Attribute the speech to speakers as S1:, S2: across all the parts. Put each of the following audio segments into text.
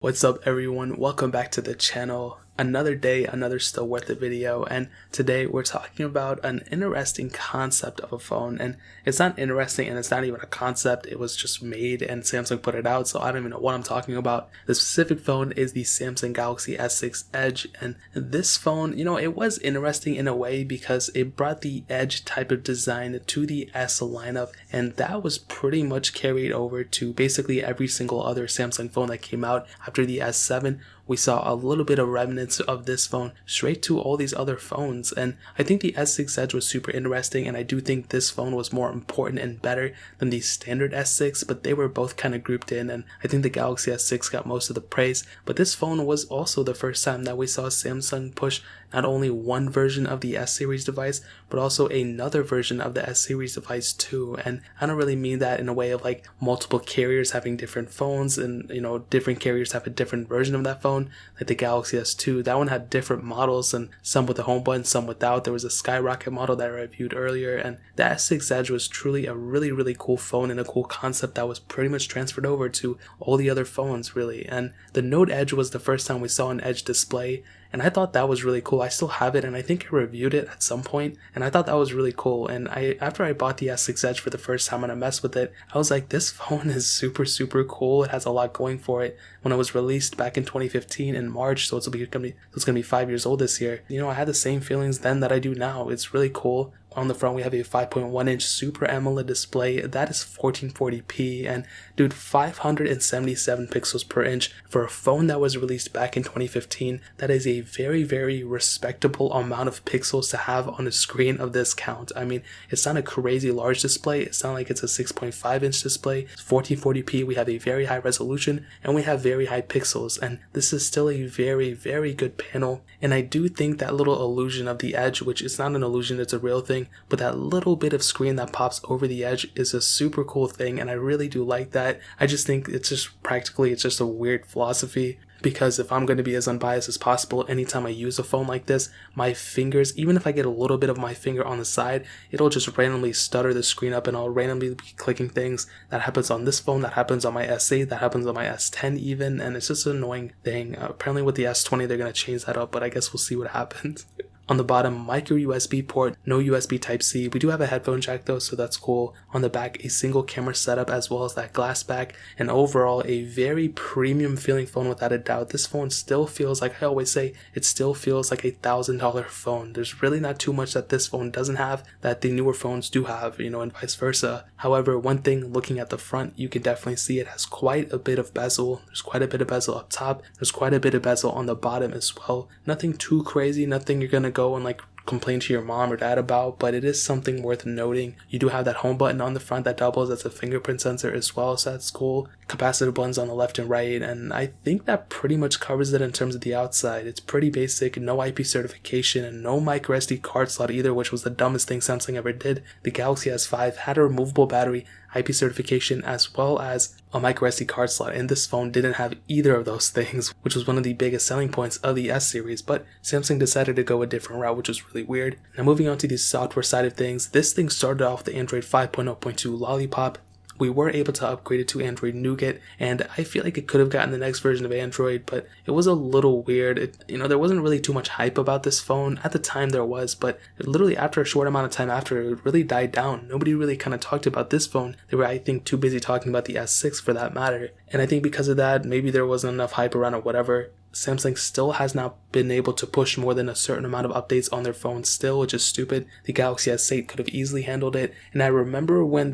S1: What's up everyone, welcome back to the channel. Another day, another still worth it video, and today we're talking about an interesting concept of a phone. And it's not interesting and it's not even a concept, it was just made and Samsung put it out, so I don't even know what I'm talking about. The specific phone is the Samsung Galaxy S6 Edge, and this phone, it was interesting in a way because it brought the Edge type of design to the S lineup, and that was pretty much carried over to basically every single other Samsung phone that came out after the S7. We saw a little bit of remnants of this phone straight to all these other phones, and I think the S6 Edge was super interesting, and I do think this phone was more important and better than the standard S6, but they were both kind of grouped in, and I think the Galaxy S6 got most of the praise. But this phone was also the first time that we saw Samsung push not only one version of the S series device, but also another version of the S series device too. And I don't really mean that in a way of like multiple carriers having different phones and different carriers have a different version of that phone. Like the Galaxy S2, that one had different models, and some with a home button, some without. There was a Skyrocket model that I reviewed earlier, and the S6 Edge was truly a really cool phone and a cool concept that was pretty much transferred over to all the other phones really. And the Note Edge was the first time we saw an Edge display, and I thought that was really cool. I still have it, and I think I reviewed it at some point, and I thought that was really cool. And after I bought the S6 Edge for the first time and I messed with it, I was like, this phone is super cool. It has a lot going for it. When it was released back in 2015 in March, so it's gonna be 5 years old this year. I had the same feelings then that I do now. It's really cool. On the front, we have a 5.1-inch Super AMOLED display. That is 1440p, and dude, 577 pixels per inch for a phone that was released back in 2015. That is a very respectable amount of pixels to have on a screen of this count. I mean, it's not a crazy large display. It's not like it's a 6.5-inch display. It's 1440p. We have a very high resolution, and we have very high pixels, and this is still a very good panel. And I do think that little illusion of the Edge, which is not an illusion, it's a real thing, but that little bit of screen that pops over the edge is a super cool thing, and I really do like that. I just think it's just a weird philosophy, because if I'm going to be as unbiased as possible, anytime I use a phone like this, my fingers, even if I get a little bit of my finger on the side, it'll just randomly stutter the screen up and I'll randomly be clicking things. That happens on this phone, that happens on my S8, that happens on my S10 even, and it's just an annoying thing. Apparently with the S20 they're going to change that up, but I guess we'll see what happens. On the bottom, micro USB port, no USB Type-C. We do have a headphone jack though, so that's cool. On the back, a single camera setup as well as that glass back, and overall a very premium feeling phone without a doubt. This phone still feels, like I always say, it still feels like $1,000 phone. There's really not too much that this phone doesn't have that the newer phones do have, and vice versa. However, one thing, looking at the front, you can definitely see it has quite a bit of bezel. There's quite a bit of bezel up top. There's quite a bit of bezel on the bottom as well. Nothing too crazy, nothing you're gonna go and like complain to your mom or dad about, but it is something worth noting. You do have that home button on the front that doubles as a fingerprint sensor as well, so that's cool. Capacitive buttons on the left and right, and I think that pretty much covers it in terms of the outside. It's pretty basic, no IP certification, and no micro SD card slot either, which was the dumbest thing Samsung ever did. The Galaxy S5 had a removable battery, IP certification, as well as a micro SD card slot, and this phone didn't have either of those things, which was one of the biggest selling points of the S series, but Samsung decided to go a different route, which was really weird. Now moving on to the software side of things, this thing started off the Android 5.0.2 Lollipop. We were able to upgrade it to Android Nougat, and I feel like it could have gotten the next version of Android, but it was a little weird. There wasn't really too much hype about this phone. At the time there was, but literally after a short amount of time after, it really died down. Nobody really kind of talked about this phone. They were, I think, too busy talking about the S6 for that matter. And I think because of that, maybe there wasn't enough hype around it, whatever. Samsung still has not been able to push more than a certain amount of updates on their phones still, which is stupid. The Galaxy S8 could have easily handled it, and I remember when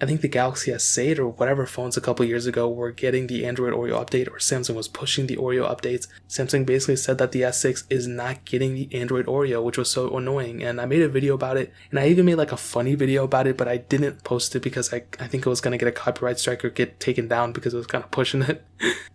S1: I think the Galaxy S8 or whatever phones a couple years ago were getting the Android Oreo update, or Samsung was pushing the Oreo updates. Samsung basically said that the S6 is not getting the Android Oreo, which was so annoying, and I made a video about it, and I even made like a funny video about it, but I didn't post it because I think it was going to get a copyright strike or get taken down because it was kind of pushing it.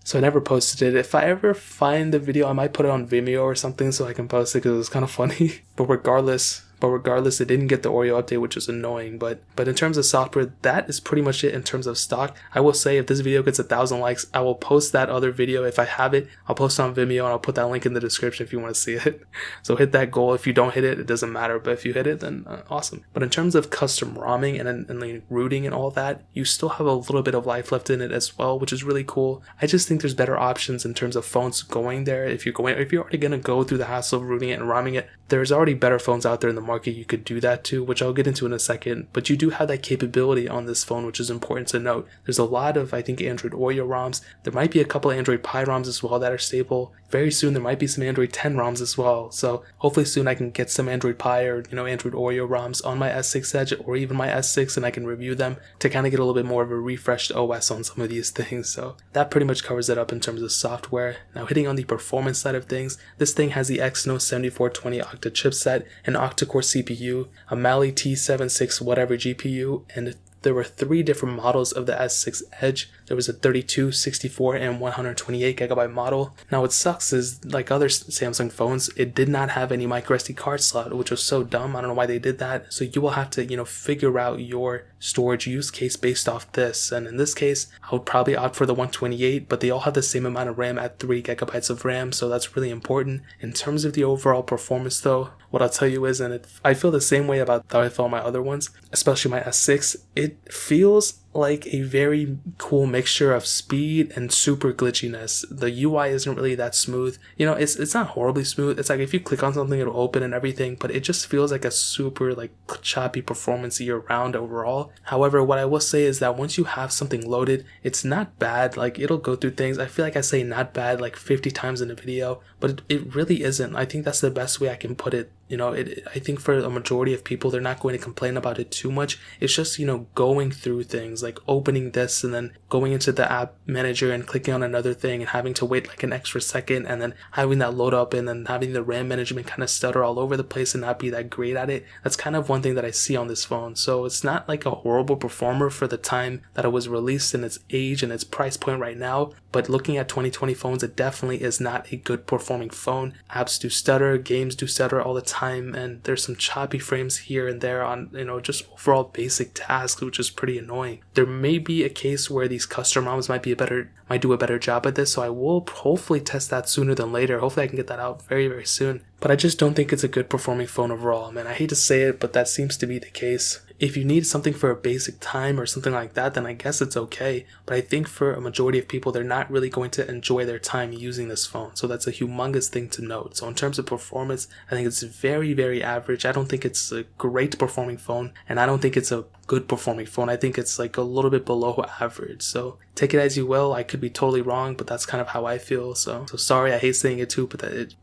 S1: So I never posted it. If I ever find the video, I might put it on Vimeo or something so I can post it because it was kind of funny. But regardless, but regardless, it didn't get the Oreo update, which is annoying. But in terms of software, that is pretty much it in terms of stock. I will say if this video gets 1,000 likes, I will post that other video. If I have it, I'll post it on Vimeo, and I'll put that link in the description if you want to see it. So hit that goal. If you don't hit it, it doesn't matter, but if you hit it, then awesome. But in terms of custom ROMing and like rooting and all that, you still have a little bit of life left in it as well, which is really cool. I just think there's better options in terms of phones going there. If you're already going to go through the hassle of rooting it and ROMing it, there's already better phones out there in the market you could do that to, which I'll get into in a second. But you do have that capability on this phone, which is important to note. There's a lot of, I think, Android Oreo ROMs. There might be a couple of Android Pie ROMs as well that are stable. Very soon there might be some Android 10 ROMs as well. So hopefully soon I can get some Android Pie or Android Oreo ROMs on my S6 Edge or even my S6, and I can review them to kind of get a little bit more of a refreshed OS on some of these things. So that pretty much covers it up in terms of software. Now hitting on the performance side of things, this thing has the Exynos 7420 Octa chipset, an octa-core CPU, a Mali T76 whatever GPU, and there were 3 different models of the S6 Edge. There was a 32, 64, and 128GB model. Now what sucks is, like other Samsung phones, it did not have any microSD card slot, which was so dumb. I don't know why they did that. So you will have to, figure out your storage use case based off this. And in this case, I would probably opt for the 128, but they all have the same amount of RAM at 3GB of RAM, so that's really important. In terms of the overall performance though, what I'll tell you is, and I feel the same way about how I felt my other ones, especially my S6, it feels like a very cool mixture of speed and super glitchiness. The UI isn't really that smooth. It's not horribly smooth. It's like if you click on something, it'll open and everything, but it just feels like a super like choppy performance year round overall. However, what I will say is that once you have something loaded, it's not bad. Like it'll go through things. I feel like I say not bad like 50 times in a video, but it really isn't. I think that's the best way I can put it. I think for a majority of people, they're not going to complain about it too much. It's just, going through things like opening this and then going into the app manager and clicking on another thing and having to wait like an extra second and then having that load up and then having the RAM management kind of stutter all over the place and not be that great at it. That's kind of one thing that I see on this phone. So it's not like a horrible performer for the time that it was released and its age and its price point right now. But looking at 2020 phones, it definitely is not a good performing phone. Apps do stutter, games do stutter all the time, and there's some choppy frames here and there on, just overall basic tasks, which is pretty annoying. There may be a case where these custom ROMs might do a better job at this, so I will hopefully test that sooner than later. Hopefully I can get that out very, very soon. But I just don't think it's a good performing phone overall, man. I hate to say it, but that seems to be the case. If you need something for a basic time or something like that, then I guess it's okay. But I think for a majority of people, they're not really going to enjoy their time using this phone. So that's a humongous thing to note. So in terms of performance, I think it's very, very average. I don't think it's a great performing phone, and I don't think it's a good performing phone. I think it's like a little bit below average. So take it as you will. I could be totally wrong, but that's kind of how I feel. So sorry, I hate saying it too,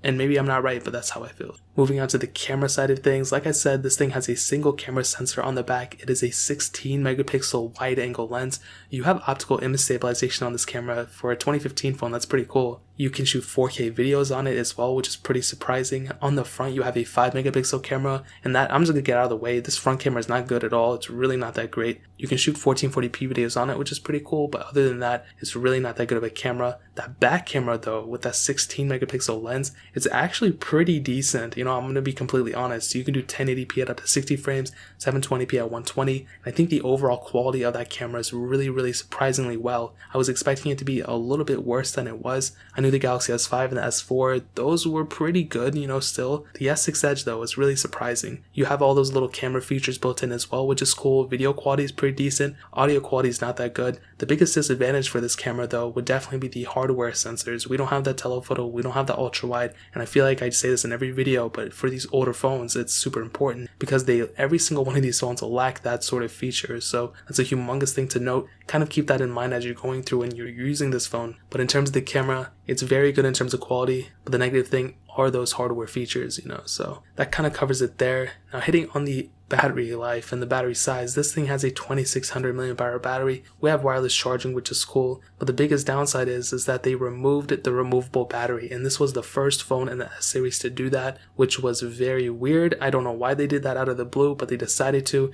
S1: and maybe I'm not right, but that's how I feel. Moving on to the camera side of things, like I said, this thing has a single camera sensor on the back. It is a 16 megapixel wide angle lens. You have optical image stabilization on this camera for a 2015 phone. That's pretty cool. You can shoot 4K videos on it as well, which is pretty surprising. On the front, you have a 5 megapixel camera, and that, I'm just gonna get out of the way. This front camera is not good at all. It's really not that great. You can shoot 1440p videos on it, which is pretty cool, but other than that, it's really not that good of a camera. That back camera though, with that 16 megapixel lens, it's actually pretty decent. I'm gonna be completely honest. You can do 1080p at up to 60 frames, 720p at 120. I think the overall quality of that camera is really, really surprisingly well. I was expecting it to be a little bit worse than it was. I knew the Galaxy S5 and the S4, those were pretty good, still. The S6 Edge though was really surprising. You have all those little camera features built in as well, which is cool. Video quality is pretty decent. Audio quality is not that good. The biggest disadvantage for this camera though would definitely be the hardware sensors. We don't have that telephoto, we don't have the ultra wide, and I feel like I say this in every video, but for these older phones, it's super important because every single one of these phones will lack that sort of feature. So that's a humongous thing to note. Kind of keep that in mind as you're going through and you're using this phone. But in terms of the camera, it's very good in terms of quality, but the negative thing are those hardware features, so that kind of covers it there. Now hitting on the battery life and the battery size, this thing has a 2600 mAh battery. We have wireless charging, which is cool, but the biggest downside is that they removed the removable battery, and this was the first phone in the S series to do that, which was very weird. I don't know why they did that out of the blue, but they decided to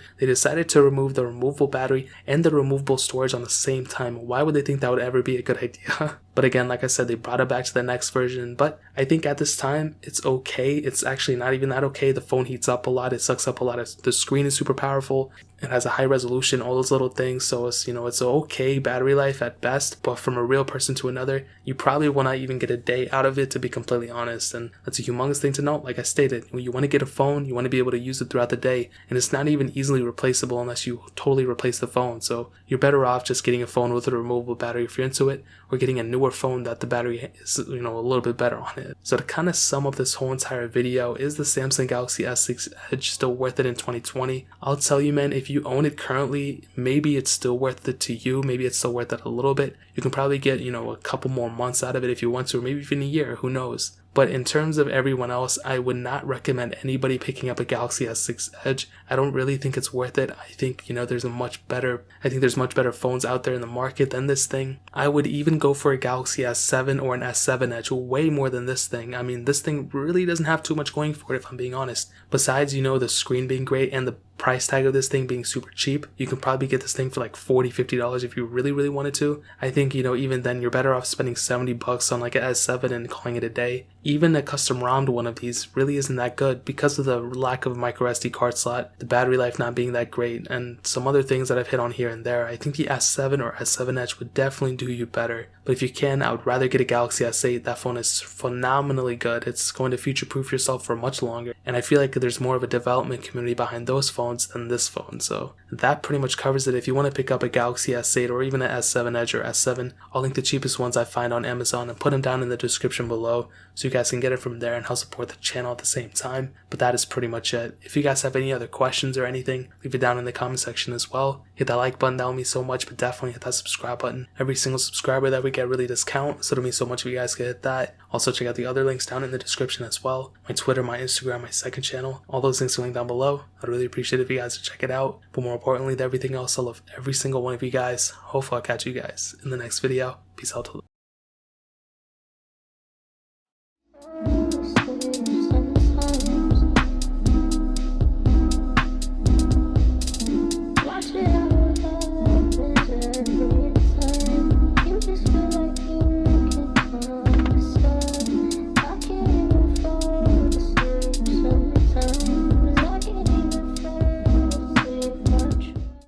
S1: remove the removable battery and the removable storage on the same time. Why would they think that would ever be a good idea? But again, like I said, they brought it back to the next version. But I think at this time, it's okay. It's actually not even that okay. The phone heats up a lot. It sucks up a lot. The screen is super powerful. It has a high resolution, all those little things. So it's, it's an okay battery life at best. But from a real person to another, you probably will not even get a day out of it, to be completely honest. And that's a humongous thing to note. Like I stated, when you want to get a phone, you want to be able to use it throughout the day. And it's not even easily replaceable unless you totally replace the phone. So you're better off just getting a phone with a removable battery if you're into it, or getting a newer phone that the battery is, a little bit better on it. So to kind of sum up this whole entire video, is the Samsung Galaxy S6 Edge still worth it in 2020? I'll tell you, man, if you own it currently, maybe it's still worth it to you. Maybe it's still worth it a little bit. You can probably get, a couple more months out of it if you want to, or maybe even a year, who knows. But in terms of everyone else, I would not recommend anybody picking up a Galaxy S6 Edge. I don't really think it's worth it. I think, there's much better phones out there in the market than this thing. I would even go for a Galaxy S7 or an S7 Edge way more than this thing. I mean, this thing really doesn't have too much going for it, if I'm being honest. Besides, the screen being great and the price tag of this thing being super cheap, you can probably get this thing for like $40-50 if you really, really wanted to. I think, even then you're better off spending $70 on like an S7 and calling it a day. Even a custom ROM'd one of these really isn't that good because of the lack of a micro SD card slot, the battery life not being that great, and some other things that I've hit on here and there. I think the S7 or S7 Edge would definitely do you better. But if you can, I would rather get a Galaxy S8. That phone is phenomenally good. It's going to future-proof yourself for much longer. And I feel like there's more of a development community behind those phones than this phone. So that pretty much covers it. If you want to pick up a Galaxy S8 or even an S7 Edge or S7, I'll link the cheapest ones I find on Amazon and put them down in the description below so you guys can get it from there and help support the channel at the same time. But that is pretty much it. If you guys have any other questions or anything, leave it down in the comment section as well. Hit that like button, that would mean so much, but definitely hit that subscribe button. Every single subscriber that we get really does count, so it'll mean so much if you guys could hit that. Also check out the other links down in the description as well. My Twitter, my Instagram, my second channel. All those links are linked down below. I'd really appreciate it if you guys would check it out. But more importantly than everything else, I love every single one of you guys. Hopefully I'll catch you guys in the next video. Peace out.